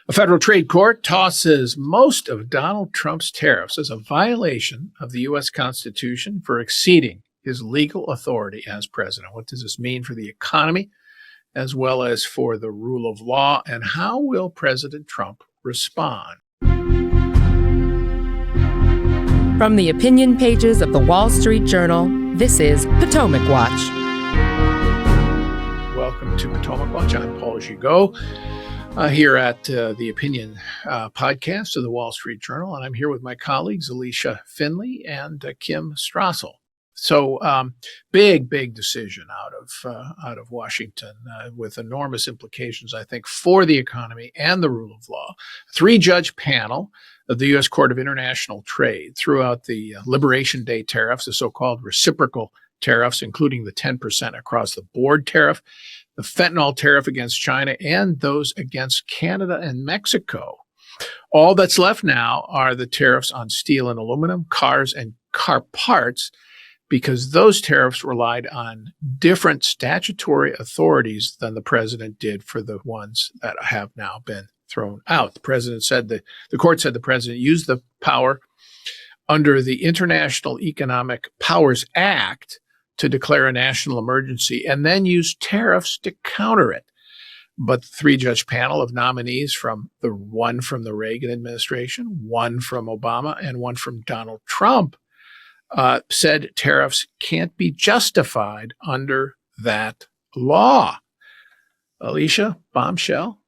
A federal trade court tosses most of Donald Trump's tariffs as a violation of the U.S. Constitution for exceeding his legal authority as president. What does this mean for the economy, as well as for the rule of law, and how will President Trump respond? From the opinion pages of the Wall Street Journal, this is Potomac Watch. Welcome to Potomac Watch. I'm Paul Gigot. Here at the Opinion podcast of the Wall Street Journal, and I'm here with my colleagues Alicia Finley and Kim Strassel. So, big decision out of Washington with enormous implications, I think, for the economy and the rule of law. 3-judge panel of the U.S. Court of International Trade threw out the Liberation Day tariffs, the so-called reciprocal tariffs, including the 10% across the board tariff, the fentanyl tariff against China, and those against Canada and Mexico. All that's left now are the tariffs on steel and aluminum, cars, and car parts, because those tariffs relied on different statutory authorities than the president did for the ones that have now been thrown out. The court said the president used the power under the International Economic Powers Act to declare a national emergency and then use tariffs to counter it. But the 3-judge panel of nominees, one from the Reagan administration, one from Obama, and one from Donald Trump, said tariffs can't be justified under that law. Alicia, bombshell?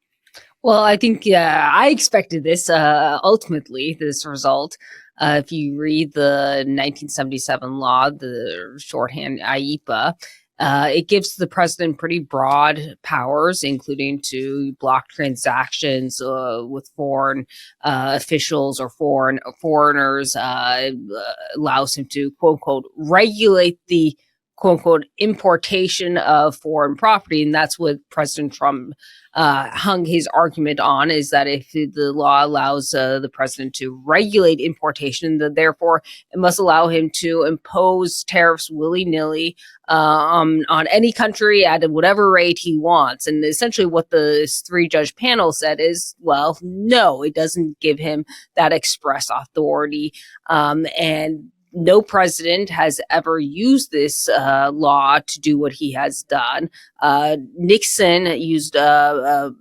Well, I think I expected this, ultimately, this result. If you read the 1977 law, the shorthand IEPA, it gives the president pretty broad powers, including to block transactions with foreign officials or foreigners, allows him to, quote unquote, regulate the quote unquote importation of foreign property. And that's what President Trump hung his argument on, is that if the law allows the president to regulate importation, then therefore it must allow him to impose tariffs willy-nilly on any country at whatever rate he wants. And essentially what the 3-judge panel said is, well, no, it doesn't give him that express authority. And no president has ever used this law to do what he has done. Nixon used a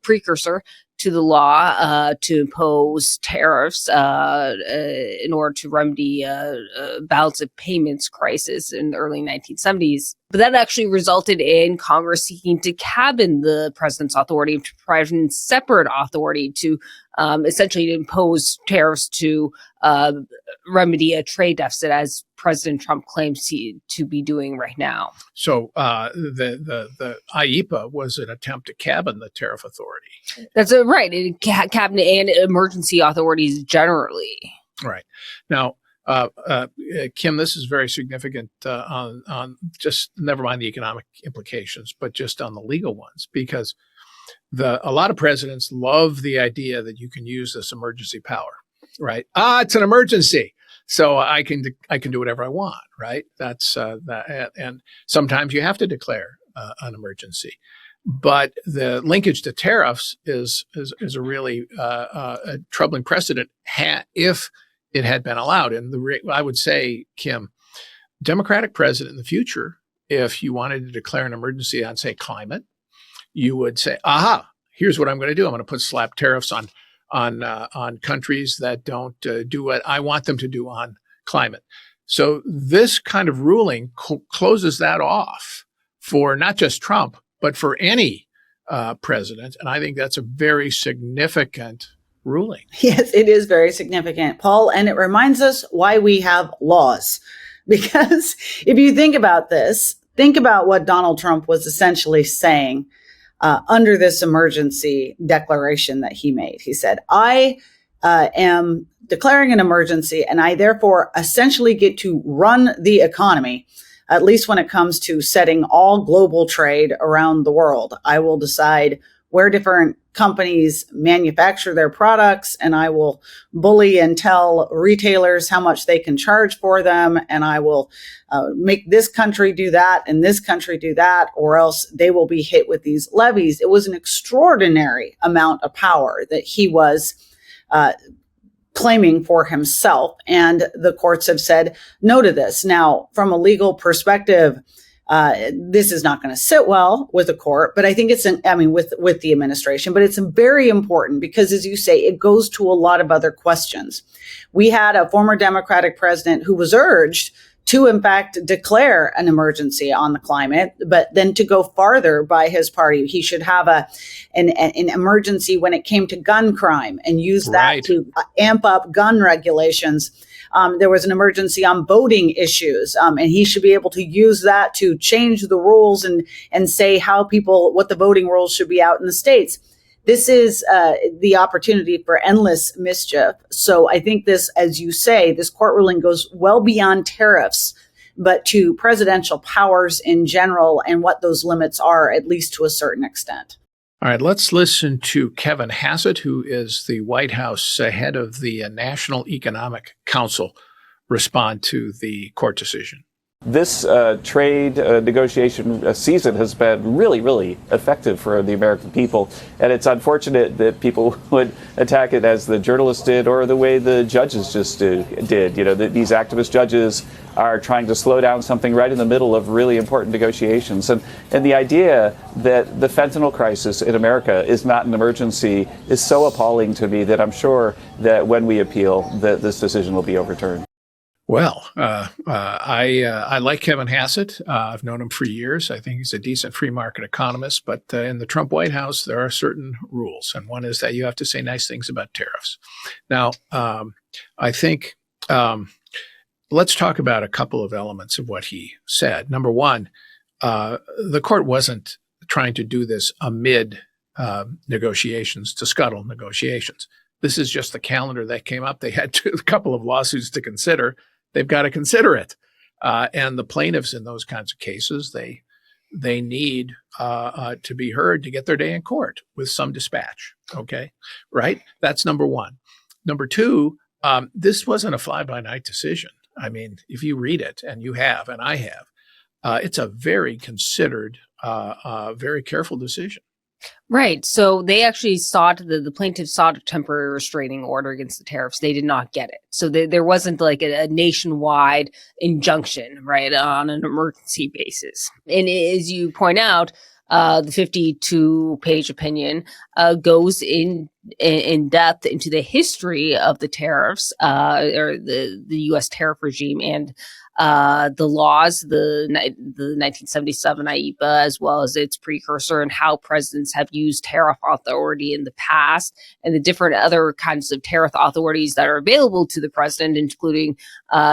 precursor to the law to impose tariffs in order to remedy a balance of payments crisis in the early 1970s. But that actually resulted in Congress seeking to cabin the president's authority, to provide separate authority to essentially impose tariffs to remedy a trade deficit, as President Trump claims to be doing right now. So the IEPA was an attempt to cabin the tariff authority. That's right. Cabinet and emergency authorities generally. Right. Now, Kim, this is very significant on just, never mind the economic implications, but just on the legal ones, because a lot of presidents love the idea that you can use this emergency power, right? It's an emergency, so I can do whatever I want, right? That's that, and sometimes you have to declare an emergency. But the linkage to tariffs is a really a troubling precedent if it had been allowed. And I would say, Kim, Democratic president in the future, if you wanted to declare an emergency on, say, climate, you would say, here's what I'm going to do. I'm going to slap tariffs on countries that don't do what I want them to do on climate. So this kind of ruling closes that off for not just Trump, but for any president. And I think that's a very significant ruling. Yes, it is very significant, Paul. And it reminds us why we have laws. Because if you think about this, think about what Donald Trump was essentially saying under this emergency declaration that he made. He said, I am declaring an emergency, and I therefore essentially get to run the economy, at least when it comes to setting all global trade around the world. I will decide where different companies manufacture their products, and I will bully and tell retailers how much they can charge for them, and I will make this country do that and this country do that, or else they will be hit with these levies. It was an extraordinary amount of power that he was claiming for himself. And the courts have said no to this. Now, from a legal perspective, this is not going to sit well with the court, but I think with the administration, but it's very important because, as you say, it goes to a lot of other questions. We had a former Democratic president who was urged to, in fact, declare an emergency on the climate, but then to go farther by his party. He should have an emergency when it came to gun crime and use that to amp up gun regulations. There was an emergency on voting issues, and he should be able to use that to change the rules and say what the voting rules should be out in the states. This is the opportunity for endless mischief. So I think this, as you say, this court ruling goes well beyond tariffs, but to presidential powers in general and what those limits are, at least to a certain extent. All right, let's listen to Kevin Hassett, who is the White House head of the National Economic Council, respond to the court decision. This trade negotiation season has been really, really effective for the American people. And it's unfortunate that people would attack it as the journalists did or the way the judges just did. You know, these activist judges are trying to slow down something right in the middle of really important negotiations. And the idea that the fentanyl crisis in America is not an emergency is so appalling to me that I'm sure that when we appeal, that this decision will be overturned. Well, I like Kevin Hassett. I've known him for years. I think he's a decent free market economist. But in the Trump White House, there are certain rules. And one is that you have to say nice things about tariffs. Now, I think let's talk about a couple of elements of what he said. Number one, the court wasn't trying to do this amid negotiations, to scuttle negotiations. This is just the calendar that came up. They had a couple of lawsuits to consider. They've got to consider it. And the plaintiffs in those kinds of cases, they need to be heard to get their day in court with some dispatch. Okay, right? That's number one. Number two, this wasn't a fly-by-night decision. I mean, if you read it, and you have, and I have, it's a very considered, very careful decision. Right. So they actually the plaintiffs sought a temporary restraining order against the tariffs. They did not get it. So there wasn't like a nationwide injunction, right, on an emergency basis. And as you point out, the 52-page opinion goes in depth into the history of the tariffs, or the U.S. tariff regime, and the laws, the 1977 IEPA, as well as its precursor, and how presidents have used tariff authority in the past, and the different other kinds of tariff authorities that are available to the president, including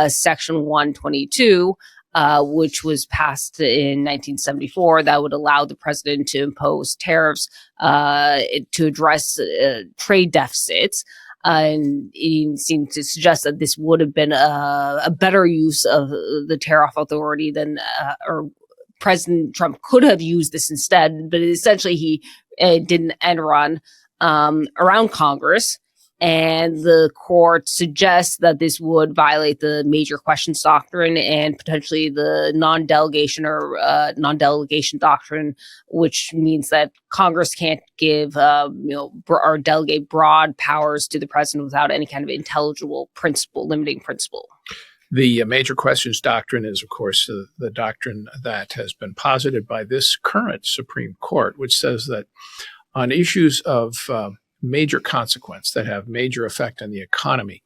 Section 122, which was passed in 1974, that would allow the president to impose tariffs to address trade deficits. And he seemed to suggest that this would have been a better use of the tariff authority than, or President Trump could have used this instead. But essentially, he did an end run around Congress. And the court suggests that this would violate the major questions doctrine and potentially the non-delegation doctrine, which means that Congress can't give, or delegate broad powers to the president without any kind of intelligible principle, limiting principle. The major questions doctrine is, of course, the doctrine that has been posited by this current Supreme Court, which says that on issues of major consequence that have major effect on the economy,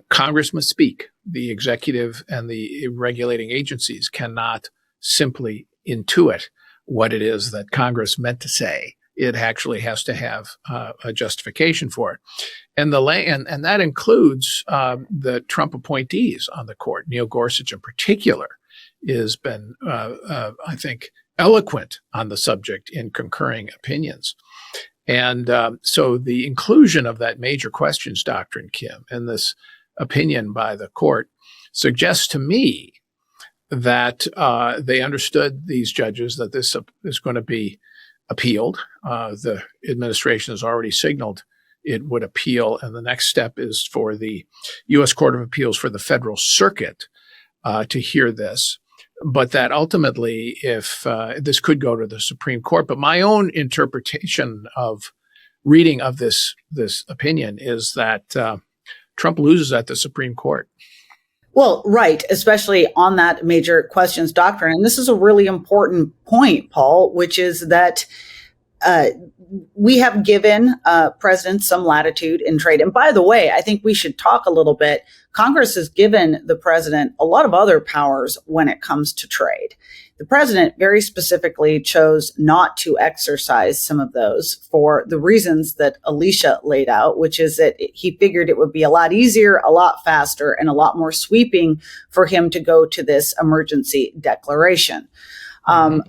Congress must speak. The executive and the regulating agencies cannot simply intuit what it is that Congress meant to say. It actually has to have a justification for it. And and that includes the Trump appointees on the court. Neil Gorsuch in particular has been, I think, eloquent on the subject in concurring opinions. And so the inclusion of that major questions doctrine, Kim, in this opinion by the court suggests to me that they understood, these judges, that this is going to be appealed. The administration has already signaled it would appeal, and the next step is for the U.S. Court of Appeals for the Federal Circuit to hear this. But that ultimately, if this could go to the Supreme Court. But my own interpretation of reading of this opinion is that Trump loses at the Supreme Court. Well, right, especially on that major questions doctrine. And this is a really important point, Paul, which is that we have given presidents some latitude in trade. And by the way, I think we should talk a little bit. Congress has given the president a lot of other powers when it comes to trade. The president very specifically chose not to exercise some of those for the reasons that Alicia laid out, which is that he figured it would be a lot easier, a lot faster, and a lot more sweeping for him to go to this emergency declaration.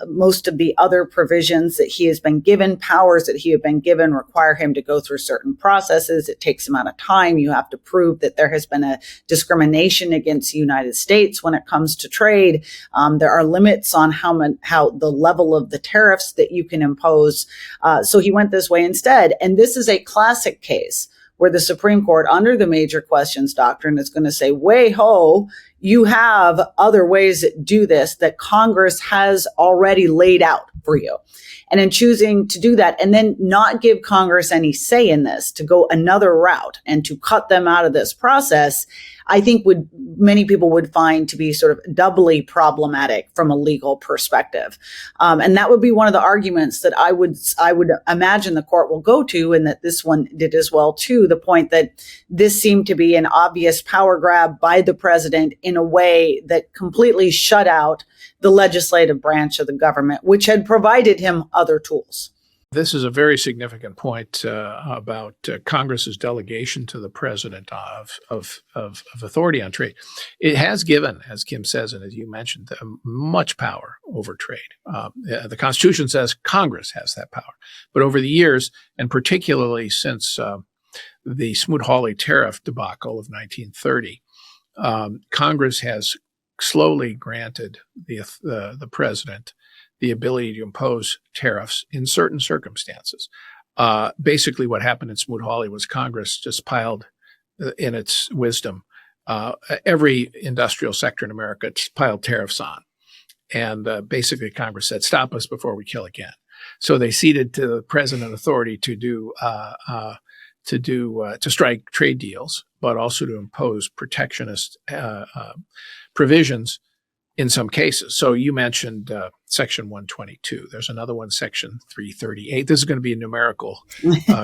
Most of the other provisions that he has been given, powers that he has been given, require him to go through certain processes. It takes him out of time. You have to prove that there has been a discrimination against the United States when it comes to trade. There are limits on how the level of the tariffs that you can impose. So he went this way instead. And this is a classic case where the Supreme Court, under the major questions doctrine, is going to say, way ho, you have other ways that do this that Congress has already laid out for you. And in choosing to do that and then not give Congress any say in this, to go another route and to cut them out of this process, I think many people would find to be sort of doubly problematic from a legal perspective. And that would be one of the arguments that I would imagine the court will go to, and that this one did as well too, the point that this seemed to be an obvious power grab by the president in a way that completely shut out the legislative branch of the government, which had provided him other tools. This is a very significant point about Congress's delegation to the president of authority on trade. It has given, as Kim says, and as you mentioned, much power over trade. The Constitution says Congress has that power. But over the years, and particularly since the Smoot-Hawley tariff debacle of 1930, Congress has slowly granted the president the ability to impose tariffs in certain circumstances. Basically, what happened in Smoot-Hawley was Congress just piled, in its wisdom, every industrial sector in America piled tariffs on. And basically, Congress said, stop us before we kill again. So they ceded to the president authority to strike trade deals, but also to impose protectionist provisions in some cases. So you mentioned Section 122. There's another one, Section 338. This is going to be a numerical,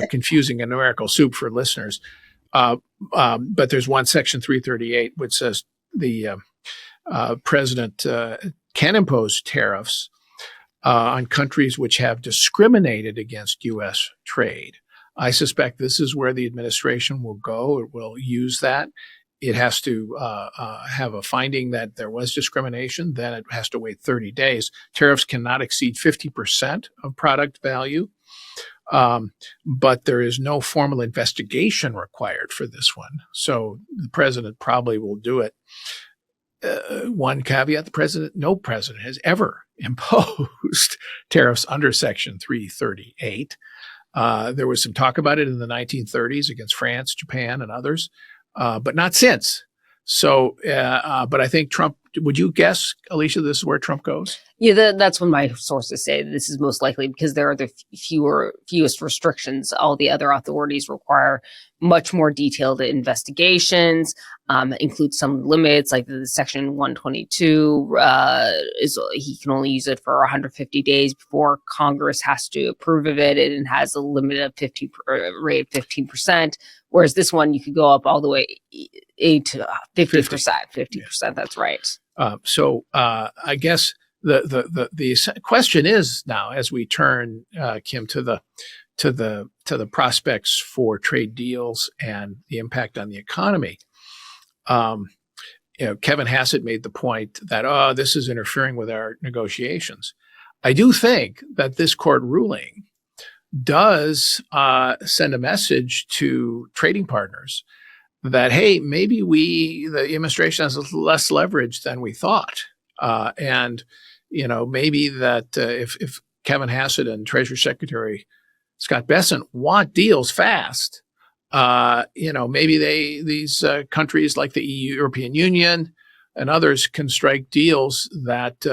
confusing, a numerical soup for listeners. But there's one, Section 338, which says the president can impose tariffs on countries which have discriminated against U.S. trade. I suspect this is where the administration will go. It will use that. It has to have a finding that there was discrimination. Then it has to wait 30 days. Tariffs cannot exceed 50% of product value. But there is no formal investigation required for this one. So the president probably will do it. One caveat, no president has ever imposed tariffs under Section 338. There was some talk about it in the 1930s against France, Japan, and others. But not since. So, but I think Trump, would you guess, Alicia, this is where Trump goes? Yeah, that's what my sources say. This is most likely because there are the fewest restrictions. All the other authorities require much more detailed investigations, include some limits, like the Section 122 he can only use it for 150 days before Congress has to approve of it, and it has a limit of rate of 15%. Whereas this one, you could go up all the way to 50%. 50%. That's right. So I guess the question is now, as we turn, Kim, to the prospects for trade deals and the impact on the economy. Kevin Hassett made the point that this is interfering with our negotiations. I do think that this court ruling does send a message to trading partners that, hey, maybe the administration has less leverage than we thought. And maybe that if Kevin Hassett and Treasury Secretary Scott Bessent want deals fast, maybe these countries like the EU, European Union and others can strike deals that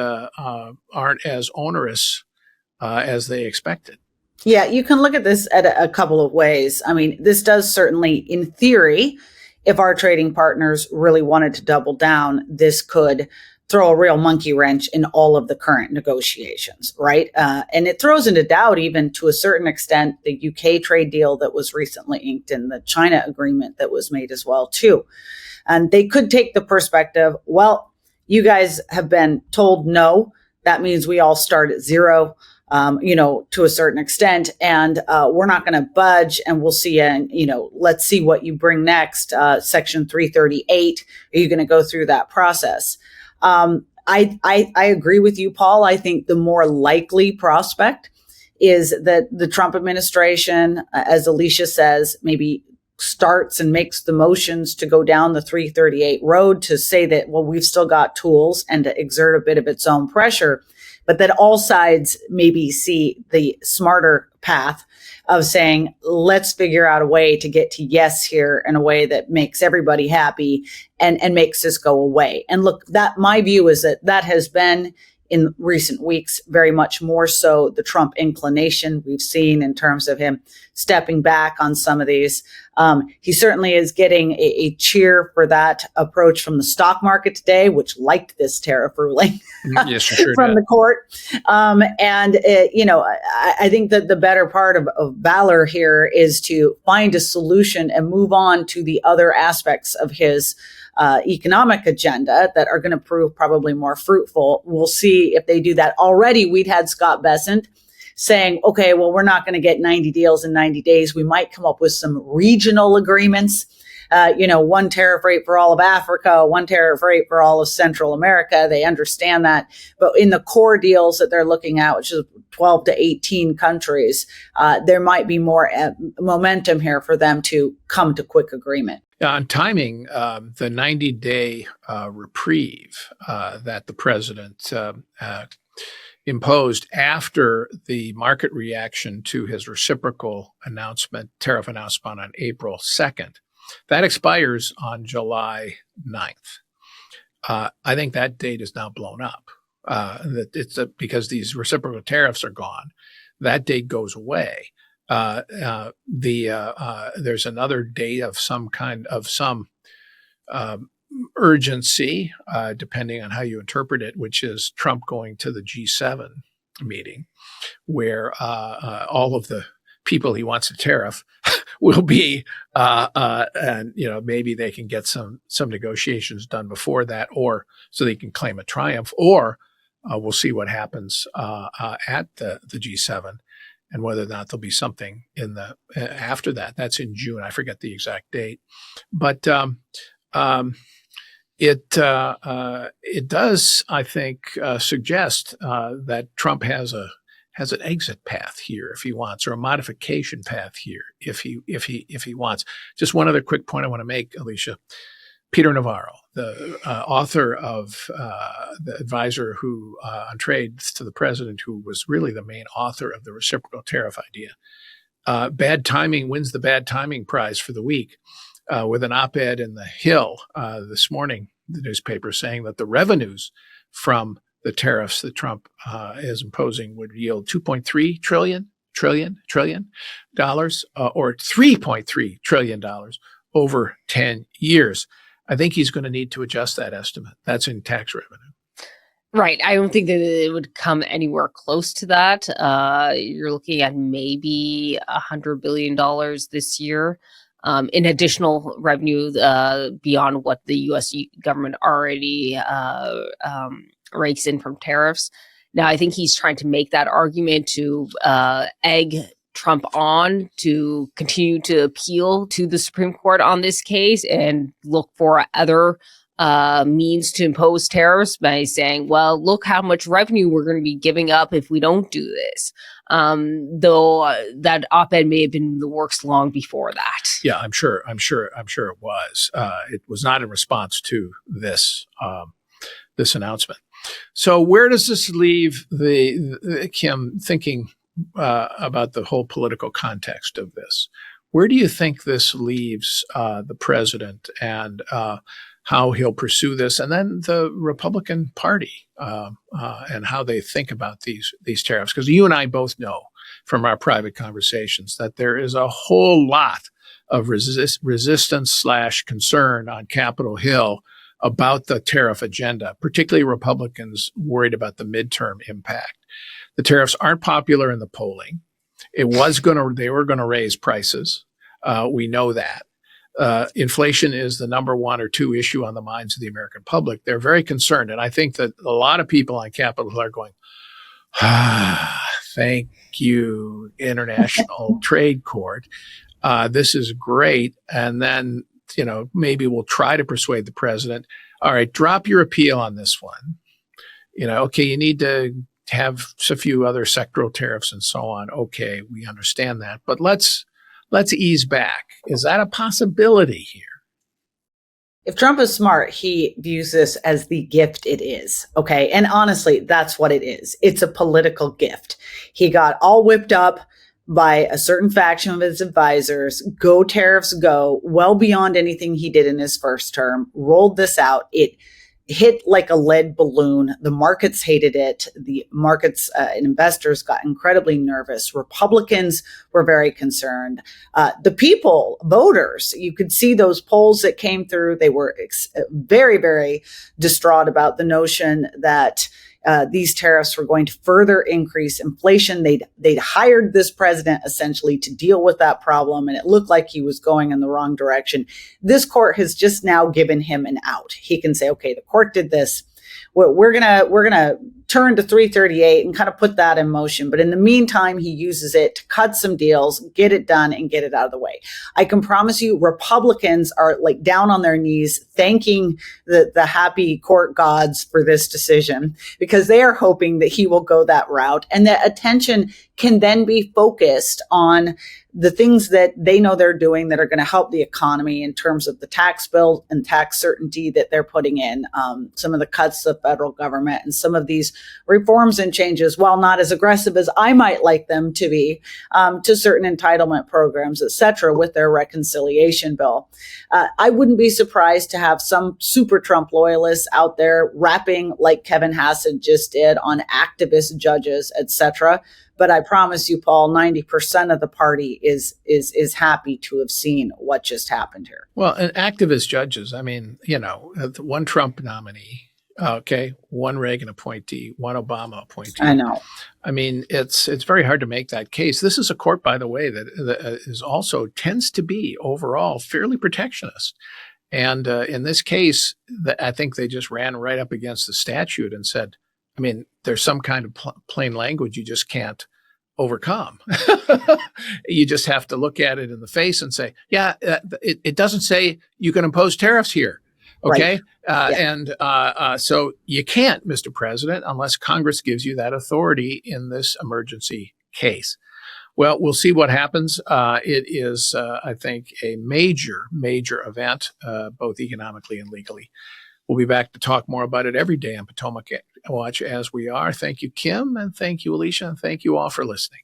aren't as onerous as they expected. Yeah, you can look at this at a couple of ways. I mean, this does certainly, in theory, if our trading partners really wanted to double down, this could throw a real monkey wrench in all of the current negotiations, right? And it throws into doubt, even to a certain extent, the UK trade deal that was recently inked and the China agreement that was made as well, too. And they could take the perspective, well, you guys have been told no. That means we all start at zero. To a certain extent, and we're not going to budge, and we'll see. And let's see what you bring next. Section 338. Are you going to go through that process? I agree with you, Paul. I think the more likely prospect is that the Trump administration, as Alicia says, maybe starts and makes the motions to go down the 338 road to say that, well, we've still got tools and to exert a bit of its own pressure. But that all sides maybe see the smarter path of saying, let's figure out a way to get to yes here in a way that makes everybody happy and makes this go away. And look, that my view is that has been in recent weeks very much more so the Trump inclination we've seen in terms of him stepping back on some of these. He certainly is getting a cheer for that approach from the stock market today, which liked this tariff ruling yes, sure from did. the court. I think that the better part of valor here is to find a solution and move on to the other aspects of his economic agenda that are going to prove probably more fruitful. We'll see if they do that. Already, we'd had Scott Bessent saying, okay, well, we're not going to get 90 deals in 90 days. We might come up with some regional agreements, one tariff rate for all of Africa, one tariff rate for all of Central America. They understand that. But in the core deals that they're looking at, which is 12 to 18 countries, there might be more momentum here for them to come to quick agreement. On timing, the 90-day reprieve that the president imposed after the market reaction to his reciprocal tariff announcement on April 2nd, that expires on July 9th. I think that date is now blown up. Because these reciprocal tariffs are gone, that date goes away. There's another date of some kind of urgency, depending on how you interpret it, which is Trump going to the G7 meeting, where all of the people he wants to tariff will be, and maybe they can get some negotiations done before that, or so they can claim a triumph, or we'll see what happens at the G7. And whether or not there'll be something in the after that. That's in June. I forget the exact date, but it does, I think, suggest that Trump has an exit path here if he wants, or a modification path here if he wants. Just one other quick point I want to make, Alicia. Peter Navarro, the author of the advisor who on trade to the president, who was really the main author of the reciprocal tariff idea. Bad timing wins the bad timing prize for the week with an op-ed in the Hill this morning, the newspaper, saying that the revenues from the tariffs that Trump is imposing would yield $2.3 trillion or $3.3 trillion over 10 years. I think he's going to need to adjust that estimate. That's in tax revenue. Right. I don't think that it would come anywhere close to that. You're looking at maybe $100 billion this year in additional revenue beyond what the U.S. government already rakes in from tariffs. Now, I think he's trying to make that argument to egg Trump on to continue to appeal to the Supreme Court on this case and look for other means to impose tariffs by saying, well, look how much revenue we're going to be giving up if we don't do this. Though that op-ed may have been in the works long before that. Yeah, I'm sure it was. It was not in response to this announcement. So where does this leave the Kim thinking about the whole political context of this? Where do you think this leaves the president and how he'll pursue this, and then the Republican Party and how they think about these tariffs? Because you and I both know from our private conversations that there is a whole lot of resistance / concern on Capitol Hill about the tariff agenda, particularly Republicans worried about the midterm impact. The tariffs aren't popular in the polling. They were going to raise prices. We know that. Inflation is the number one or two issue on the minds of the American public. They're very concerned. And I think that a lot of people on Capitol Hill are going, thank you, International Trade Court. This is great. And then, maybe we'll try to persuade the president. All right, drop your appeal on this one. Okay, you need to have a few other sectoral tariffs and so on. Okay, we understand that. But let's ease back. Is that a possibility here? If Trump is smart, he views this as the gift it is. Okay. And honestly, that's what it is. It's a political gift. He got all whipped up by a certain faction of his advisors. Go tariffs, go, well beyond anything he did in his first term, rolled this out. It hit like a lead balloon. The markets hated it. The markets and investors got incredibly nervous. Republicans were very concerned. The people, voters, you could see those polls that came through. They were very, very distraught about the notion that these tariffs were going to further increase inflation. They'd hired this president essentially to deal with that problem, and it looked like he was going in the wrong direction. This court has just now given him an out. He can say, okay, the court did this. We're gonna turn to 338 and kind of put that in motion. But in the meantime, he uses it to cut some deals, get it done, and get it out of the way. I can promise you, Republicans are like down on their knees, thanking the happy court gods for this decision, because they are hoping that he will go that route, and that attention can then be focused on the things that they know they're doing that are going to help the economy in terms of the tax bill and tax certainty that they're putting in, some of the cuts to the federal government, and some of these reforms and changes, while not as aggressive as I might like them to be, to certain entitlement programs, et cetera, with their reconciliation bill. I wouldn't be surprised to have some super Trump loyalists out there rapping like Kevin Hassett just did on activist judges, et cetera. But I promise you, Paul, 90% of the party is happy to have seen what just happened here. Well, and activist judges, I mean, one Trump nominee, okay, one Reagan appointee, one Obama appointee. I know. I mean, it's very hard to make that case. This is a court, by the way, that is also tends to be overall fairly protectionist. And in this case, I think they just ran right up against the statute and said, I mean, there's some kind of plain language you just can't overcome. You just have to look at it in the face and say, yeah, it doesn't say you can impose tariffs here. Okay. Right. And so you can't, Mr. President, unless Congress gives you that authority in this emergency case. Well, we'll see what happens. It is, I think, a major, major event, both economically and legally. We'll be back to talk more about it every day on Potomac Watch as we are. Thank you, Kim, and thank you, Alicia, and thank you all for listening.